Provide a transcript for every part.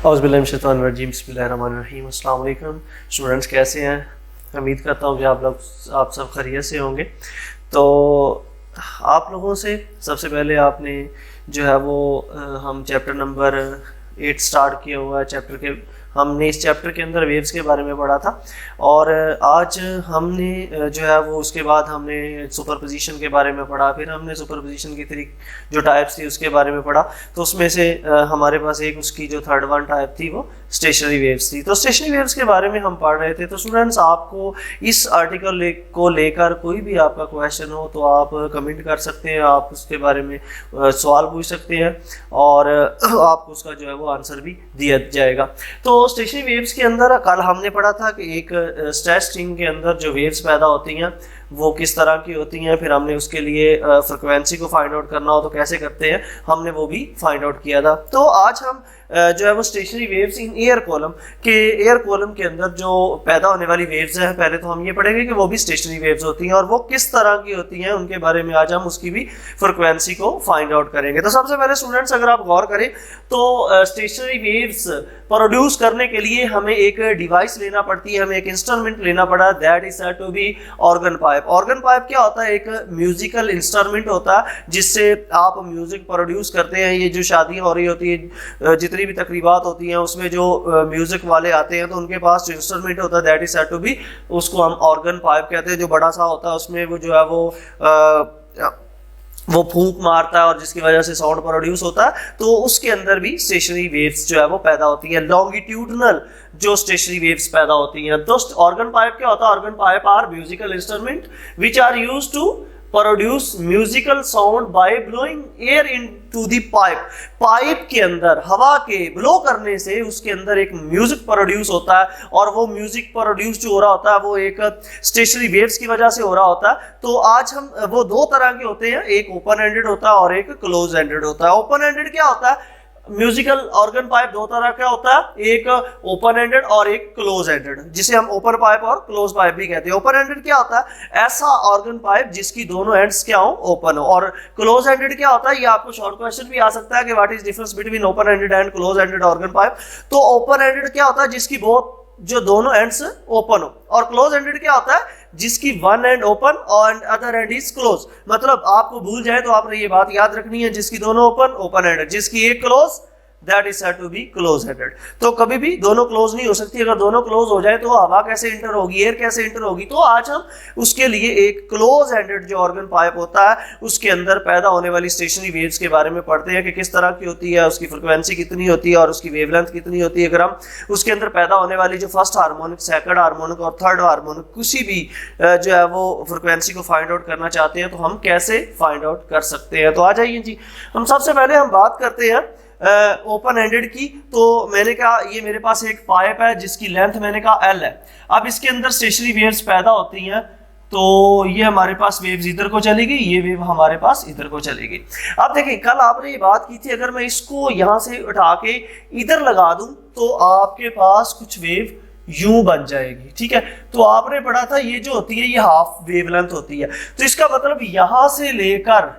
औज़ुबिल्लाहिमिनश्शैतानिर्रजीम बिस्मिल्लाहिर्रहमानिर्रहीम। अस्सलाम वालेकुम स्टूडेंट्स, कैसे हैं? उम्मीद करता हूँ कि आप सब खैरियत से होंगे। तो आप लोगों से सबसे पहले आपने जो है वो हम चैप्टर नंबर 8 स्टार्ट किया हुआ है। हमने इस चैप्टर के अंदर वेव्स के बारे में पढ़ा था और आज हमने जो है वो उसके बाद हमने सुपरपोजिशन के बारे में पढ़ा, फिर हमने सुपरपोजिशन की थ्री जो टाइप्स थी उसके बारे में पढ़ा। तो उसमें से हमारे पास एक उसकी जो थर्ड वन टाइप थी वो स्टेशनरी वेव्स थी। तो स्टेशनरी वेव्स के बारे में हम पढ़ रहे थे। तो स्टूडेंट्स, आपको इस आर्टिकल को लेकर कोई भी आपका क्वेश्चन हो तो आप कमेंट कर सकते हैं, आप उसके बारे में सवाल पूछ सकते हैं और आपको उसका जो है वो आंसर भी दिया जाएगा। तो स्टेशनरी वेव्स के अंदर कल हमने पढ़ा था कि एक स्ट्रेच स्ट्रिंग के अंदर जो वेव्स पैदा होती हैं वो किस तरह की होती हैं, फिर हमने उसके लिए फ्रिक्वेंसी को फाइंड आउट करना हो तो कैसे करते हैं, हमने वो भी फाइंड आउट किया था। तो आज हम जो है वो stationery waves in air column के अंदर जो पैदा होने वाली वेव्स हैं, पहले तो हम ये पढ़ेंगे कि वो भी स्टेशनरी वेव्स होती हैं और वो किस तरह की होती हैं, उनके बारे में आज हम उसकी भी फ्रिक्वेंसी को फाइंड आउट करेंगे। तो सबसे पहले स्टूडेंट्स, अगर आप गौर करें तो स्टेशनरी वेव्स प्रोड्यूस करने के लिए हमें एक डिवाइस लेना पड़ती है, हमें एक इंस्ट्रूमेंट लेना पड़ा, that is said to be organ pipe. Organ pipe क्या होता है? एक म्यूजिकल इंस्ट्रूमेंट होता है जिससे आप म्यूजिक प्रोड्यूस करते हैं। ये जो शादियां हो रही होती है, जितनी भी तकरीबात होती हैं, उसमें जो म्यूजिक वाले आते हैं तो उनके पास जो इंस्ट्रूमेंट होता है that is said to be, उसको हम ऑर्गन पाइप कहते हैं। जो बड़ा सा होता है उसमें वो जो है वो फूंक मारता है और जिसकी वजह से साउंड प्रोड्यूस होता है। तो उसके अंदर भी स्टेशनरी वेव्स जो है वो पैदा होती है, लॉन्गिट्यूडनल जो स्टेशनरी वेव्स पैदा होती हैं। तो ऑर्गन पाइप क्या होता है? Organ pipe are musical instrument which are used to produce musical sound by blowing air into the pipe के अंदर हवा के ब्लो करने से उसके अंदर एक म्यूजिक प्रोड्यूस होता है और वो म्यूजिक प्रोड्यूस जो हो रहा होता है वो एक स्टेशनरी वेव्स की वजह से हो रहा होता है। तो आज हम वो दो तरह के होते हैं, एक ओपन एंडेड होता है और एक क्लोज एंडेड होता है। ओपन एंडेड क्या होता है? म्यूजिकल ऑर्गन पाइप दो तरह का होता है, एक ओपन एंडेड और एक क्लोज एंडेड, जिसे हम ओपन पाइप और क्लोज पाइप भी कहते हैं। ओपन एंडेड क्या होता है? ऐसा ऑर्गन पाइप जिसकी दोनों एंड्स क्या हो? ओपन हो। और क्लोज एंडेड क्या होता है? ये आपको शॉर्ट क्वेश्चन भी आ सकता है कि what is difference between open ended and close ended organ pipe. तो ओपन एंडेड क्या होता है? जिसकी जो दोनों एंड्स ओपन हो। और क्लोज एंडेड क्या होता है? जिसकी वन एंड ओपन और अदर एंड इज क्लोज। मतलब आपको भूल जाए तो आपने ये बात याद रखनी है, जिसकी दोनों ओपन एंडेड, जिसकी एक close, that is said to be close ended. तो कभी भी दोनों क्लोज नहीं हो सकती। अगर दोनों क्लोज हो जाए तो हवा कैसे इंटर होगी, एयर कैसे इंटर होगी? तो आज हम उसके लिए एक क्लोज एंडेड जो ऑर्गन पाइप होता है उसके अंदर पैदा होने वाली स्टेशनरी वेव्स के बारे में पढ़ते हैं कि किस तरह की होती है, उसकी फ्रिक्वेंसी कितनी होती है और उसकी वेवलेंथ कितनी होती है। अगर हम उसके अंदर पैदा होने वाली जो फर्स्ट हार्मोनिक, सेकंड हार्मोनिक और थर्ड हार्मोनिक किसी भी जो है वो फ्रिक्वेंसी को फाइंड आउट करना चाहते हैं तो हम कैसे फाइंड आउट कर सकते हैं। तो आ जाइए जी, हम सबसे पहले हम बात करते हैं ओपन एंडेड की। तो मैंने कहा ये मेरे पास एक पाइप है जिसकी लेंथ मैंने कहा L है। अब इसके अंदर स्टेशनरी वेव्स पैदा होती हैं तो ये हमारे पास वेव्स इधर को चलेगी, ये वेव हमारे पास इधर को चलेगी। अब देखिए, कल आपने ये बात की थी, अगर मैं इसको यहां से उठा के इधर लगा दूं तो आपके पास कुछ वेव यूं बन जाएगी, ठीक है। तो आपने पढ़ा था ये जो होती है ये हाफ वेवलेंथ होती है। तो इसका मतलब यहां से लेकर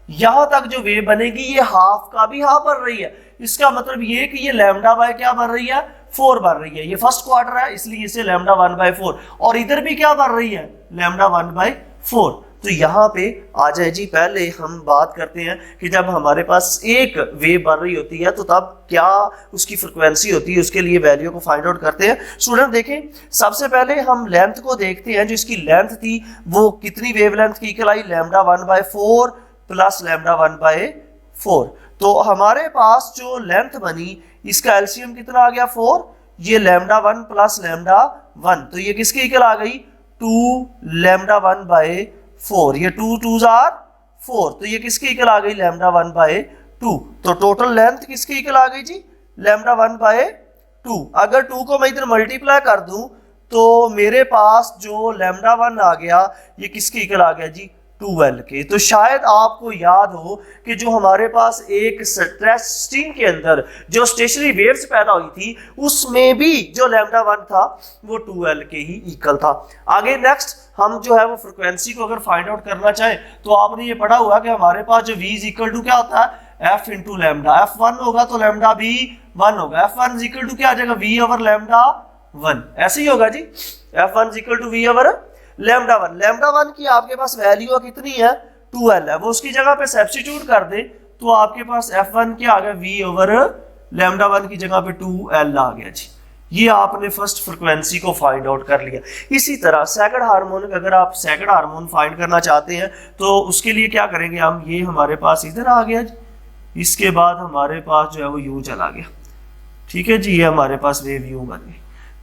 यहां तक जो वेव बनेगी ये हाफ का भी हाफ बन रही है। इसका मतलब ये कि ये लैम्डा बाय क्या बन रही है? 4 बन रही है। ये फर्स्ट क्वार्टर है इसलिए इसे लैम्डा 1/4, और इधर भी क्या बन रही है? लैम्डा 1/4। तो यहाँ पे आ जाए जी, पहले हम बात करते हैं कि जब हमारे पास एक वेव बन रही होती है तो तब क्या उसकी फ्रिक्वेंसी होती है, उसके लिए वैल्यू को फाइंड आउट करते हैं। स्टूडेंट देखें, सबसे पहले हम लेंथ को देखते हैं। जो इसकी लेंथ थी वो कितनी वेवलेंथ की कहलाई? Lambda 1/4 plus lambda 1/4। तो हमारे पास जो लेंथ बनी इसका एलसीएम कितना आ गया? 4। ये लैम्डा 1 प्लस लैम्डा 1, तो ये किसकी इक्वल आ गई? 2 लैम्डा 1/4। ये 2 2s आर 4, तो ये किसकी इक्वल आ गई? लैम्डा 1/2। तो टोटल लेंथ किसकी इक्वल आ गई जी? लैम्डा 1/2। अगर 2 को मैं इधर मल्टीप्लाई कर दूं तो मेरे पास जो लैम्डा 1 आ गया ये किसकी इक्वल आ गया जी? 2L के। तो शायद आपको याद हो कि जो हमारे पास एक स्ट्रेच स्ट्रिंग के अंदर जो स्टेशनरी वेव्स पैदा हुई थी उसमें भी जो लैम्डा 1 था वो 2L के ही इक्वल था। आगे नेक्स्ट हम जो है वो फ्रिक्वेंसी को अगर फाइंड आउट करना चाहें तो आपने ये पढ़ा हुआ कि हमारे पास जो V इज इक्वल टू क्या होता है? F into lambda. F1 होगा तो लैम्डा भी 1 होगा। F1 इज इक्वल टू क्या आ जाएगा, V ओवर लैम्डा 1, ऐसे ही होगा जी। F1 is equal to V over lambda 1। Lambda 1 की आपके पास वैल्यू कितनी है, 2L है, वो उसकी जगह पे सब्स्टिट्यूट कर दे तो आपके पास F1 क्या आ गया, V ओवर लैम्डा 1 की जगह पे 2L आ गया जी। ये आपने फर्स्ट फ्रीक्वेंसी को फाइंड आउट कर लिया। इसी तरह सेकंड हार्मोनिक, अगर आप सेकंड हार्मोन फाइंड करना चाहते हैं तो उसके लिए क्या करेंगे हम, ये हमारे पास इधर आ गया जी, इसके बाद हमारे पास जो है वो यू चला गया, ठीक है जी, ये हमारे पास वेव यू बन गई।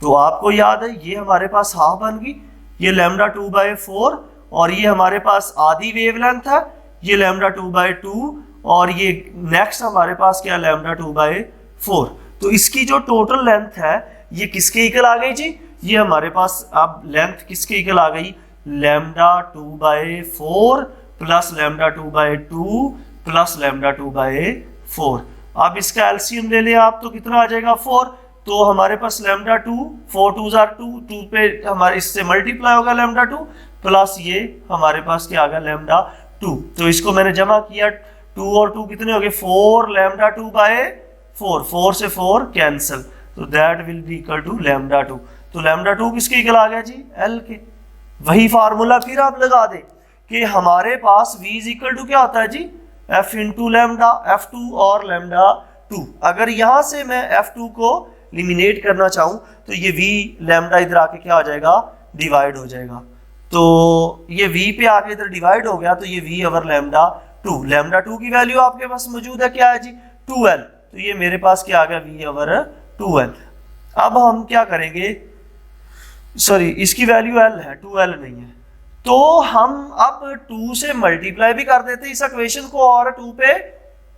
तो आपको याद है ये हमारे पास हाफ बन गई, ये लैम्डा 2/4, और ये हमारे पास आधी वेवलेंथ है, ये लैम्डा 2/2, और ये नेक्स्ट हमारे पास क्या, लैम्डा 2/4। तो इसकी जो टोटल लेंथ है ये किसके इक्वल आ गई जी, ये हमारे पास अब लेंथ किसके इक्वल आ गई, lambda 2/4 plus lambda 2/2 plus lambda 2/4। अब इसका एलसीएम ले लें आप तो कितना आ जाएगा, 4। तो हमारे पास लैम्डा 2, 4 2 2, 2 पे हमारे इससे मल्टीप्लाई होगा लैम्डा 2, प्लस ये हमारे पास क्या आ गया, लैम्डा 2। तो इसको मैंने जमा किया, 2 और 2 कितने हो गए, 4 लैम्डा 2/4, 4 से 4 कैंसिल, तो that will be equal to lambda 2। तो लैम्डा 2 किसके इक्वल आ गया जी, एल के। वही फार्मूला फिर आप लगा दें कि हमारे पास v इज इक्वल टू क्या होता है जी, f इंटू लैम्डा, f2 और लैम्डा 2। अगर यहां से मैं f2 को एलिमिनेट करना चाहूं तो ये v लैम्डा इधर आके क्या हो जाएगा, डिवाइड हो जाएगा। तो ये v पे आके इधर डिवाइड हो गया, तो ये v ओवर लैम्डा 2। लैम्डा 2 की वैल्यू आपके पास मौजूद है, क्या है जी, 2L। तो ये मेरे पास क्या आ गया, v ओवर 2L। अब हम क्या करेंगे, सॉरी इसकी वैल्यू L है, 2L नहीं है, तो हम अब 2 से मल्टीप्लाई भी कर देते इस इक्वेशन को, और 2 पे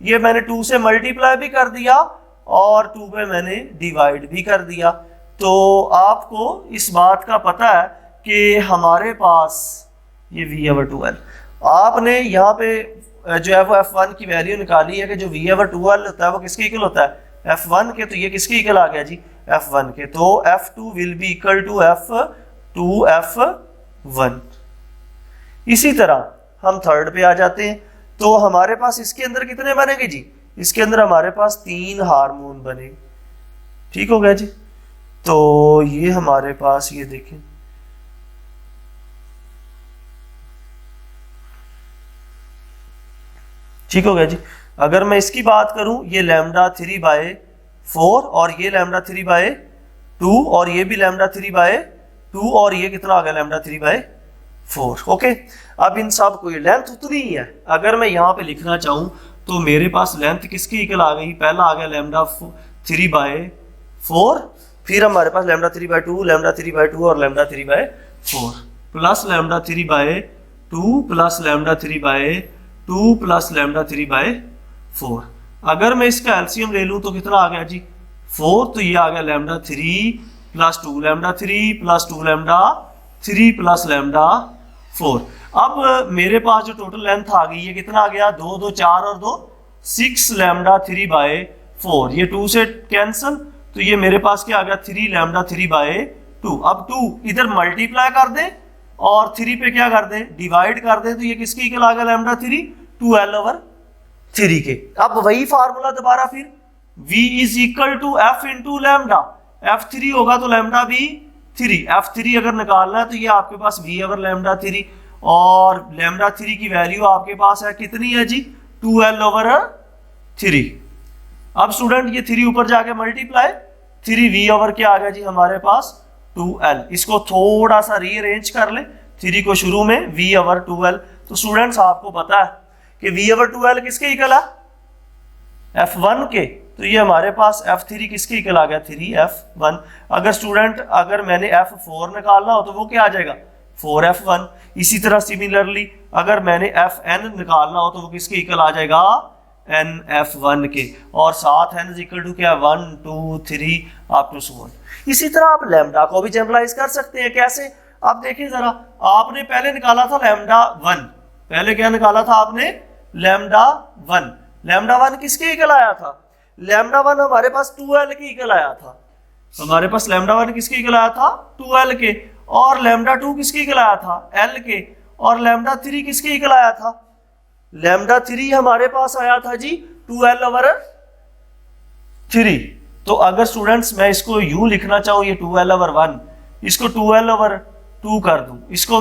ये मैंने 2 से मल्टीप्लाई भी कर दिया और 2 पे मैंने डिवाइड भी कर दिया। तो आपको इस बात का पता है कि हमारे पास ये v ओवर 2L, आपने यहाँ पे जो है वो F1 की वैल्यू निकाली है कि जो v ओवर 2L होता है वो किसके इक्वल होता है, F1 के। तो ये किसके इक्वल आ गया जी, F1 के। तो F2 will be equal to F2 F1। इसी तरह हम थर्ड पे आ जाते हैं, तो हमारे पास इसके अंदर कितने बनेंगे जी, इसके अंदर हमारे पास 3 हार्मोन बनेंगे, ठीक हो गया जी। तो ये हमारे पास ये देखें, ठीक हो गया जी। अगर मैं इसकी बात करूं, ये लैम्डा 3/4 और ये लैम्डा 3/2 और ये भी लैम्डा 3/2 और ये कितना आ गया, लैम्डा 3/4। ओके, अब इन सब को ये लेंथ उतनी ही है। अगर मैं यहाँ पे लिखना चाहूँ तो मेरे पास लेंथ किसकी इक्वल आ गई, पहला आ गया लैम्डा 3/4, फिर हमारे पास लैम्डा 3/2, लैम्डा 3/2 और lambda 3/4 plus lambda 3/2 plus lambda 3/2 plus lambda 3/4। अगर मैं इसका एलसीएम ले लूँ तो कितना आ गया जी, 4। तो ये आ गया lambda 3 plus 2 lambda 3 plus 2 lambda 3 plus lambda 4। अब मेरे पास जो टोटल लेंथ आ गई, ये कितना आ गया, 2 2 4 और 2 6 लैम्डा 3/4। ये 2 से कैंसिल, तो ये मेरे पास क्या आ गया, 3 लैम्डा 3/2। अब 2 इधर मल्टीप्लाई कर दे और 3 पे क्या कर दे, डिवाइड कर दे, तो ये किसकी इक्वल आ गया, लैम्डा 3, 2L ओवर 3 के। अब वही फार्मूला दोबारा फिर, v is equal to f into lambda, f3 होगा तो लैम्डा भी 3, f3 अगर निकालना है तो ये आपके पास v ओवर लैम्डा 3, और लैम्डा 3 की वैल्यू आपके पास है कितनी है जी, 2L ओवर 3। अब स्टूडेंट ये 3 ऊपर जाके मल्टीप्लाई, 3v ओवर क्या आ गया जी हमारे पास 2L। इसको थोड़ा सा रीअरेंज कर ले, 3 को शुरू में, v ओवर 2L। तो स्टूडेंट्स आपको पता है कि v ओवर 2L किसके इक्वल है, F1 के। तो ये हमारे पास F3 किसके इक्वल आ गया, 3F1। अगर स्टूडेंट अगर मैंने F4 निकालना हो तो वो क्या आ जाएगा, 4F1। इसी तरह सिमिलरली अगर मैंने Fn निकालना हो तो वो किसके इक्वल आ जाएगा, NF1 के। और साथ n इज इक्वल टू क्या, 1 2 3 अप टू सो ऑन। इसी तरह आप लैम्डा को भी जनरलाइज कर सकते हैं। कैसे, आप देखिए जरा, आपने पहले निकाला था लैम्डा 1, पहले क्या निकाला था आपने, लैम्डा 1। लैम्डा 1 किसके इक्वल आया था, लैम्डा 1 हमारे पास 2L के इक्वल आया था। हमारे पास लैम्डा 1 किसके इक्वल आया था, 2L के। और लैम्डा 2 किसके इक्वल आया था, L के। और लैम्डा 3 किसके इक्वल आया था, लैम्डा 3 हमारे पास आया था जी 2L ओवर 3। तो अगर स्टूडेंट्स मैं इसको यू लिखना चाहूँ, ये 2l/1, इसको 2l/2 कर दूं, इसको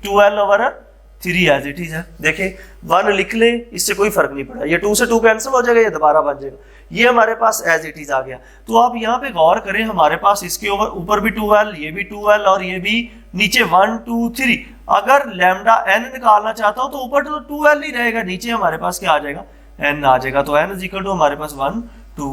2l/3 एज इट इज है। देखें 1 लिख ले, इससे कोई फर्क नहीं पड़ा, ये 2 से 2 कैंसिल हो जाएगा, ये दोबारा बन जाएगा, ये हमारे पास एज इट इज आ गया। तो आप यहाँ पे गौर करें, हमारे पास इसके ऊपर भी 2l, ये भी 2l और ये भी नीचे 1 2 3। अगर लैम्डा n निकालना चाहता हूँ तो ऊपर तो 2l ही रहेगा, नीचे हमारे पास क्या आ जाएगा, n आ जाएगा। तो n इज इक्वल टू हमारे पास 1 2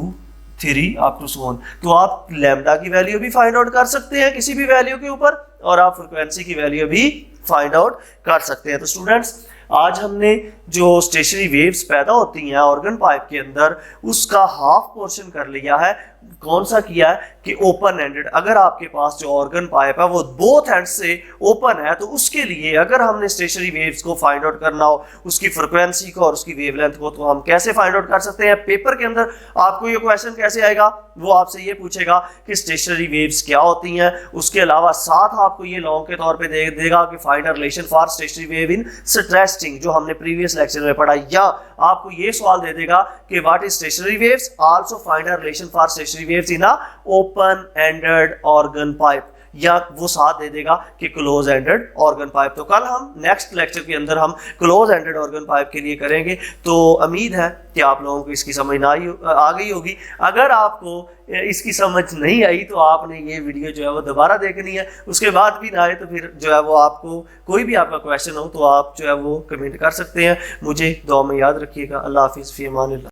3 अप टू सो ऑन। तो आप लैम्डा की वैल्यू भी फाइंड आउट कर सकते हैं किसी भी वैल्यू के ऊपर, और आप फ्रीक्वेंसी की वैल्यू भी फाइंड आउट कर सकते हैं। तो स्टूडेंट्स आज हमने जो स्टेशनरी वेव्स पैदा होती हैं ऑर्गन पाइप के अंदर, उसका हाफ पोर्शन कर लिया है। कौन सा किया है कि ओपन एंडेड। अगर आपके पास जो ऑर्गन पाइप है वो बोथ एंड से ओपन है, तो उसके लिए अगर हमने स्टेशनरी वेव्स को फाइंड आउट करना हो, उसकी फ्रिक्वेंसी को और उसकी वेवलेंथ को, तो हम कैसे फाइंड आउट कर सकते हैं। पेपर के अंदर आपको ये क्वेश्चन कैसे आएगा, वो आपसे ये पूछेगा कि स्टेशनरी वेव्स क्या होती हैं, उसके अलावा साथ आपको ये लॉन्ग के तौर पे दे देगा कि find a relation for stationary wave in stretching, जो हमने प्रीवियस लेक्चर में पढ़ा, या आपको ये सवाल दे देगा कि what is stationary waves, also find a relation for stationery waves in a open ended organ pipe, या वो साथ दे देगा कि क्लोज एंडेड ऑर्गन पाइप। तो कल हम नेक्स्ट लेक्चर के अंदर हम क्लोज एंडेड ऑर्गन पाइप के लिए करेंगे। तो उम्मीद है कि आप लोगों को इसकी समझ आ गई होगी। अगर आपको इसकी समझ नहीं आई तो आपने ये वीडियो जो है वो दोबारा देखनी है, उसके बाद भी ना आए तो फिर जो है वो आपको कोई भी आपका क्वेश्चन हो तो आप जो है वो कमेंट कर सकते हैं। मुझे दुआ में याद रखिएगा। अल्लाह हाफिज़, फ़ी अमानिल्लाह।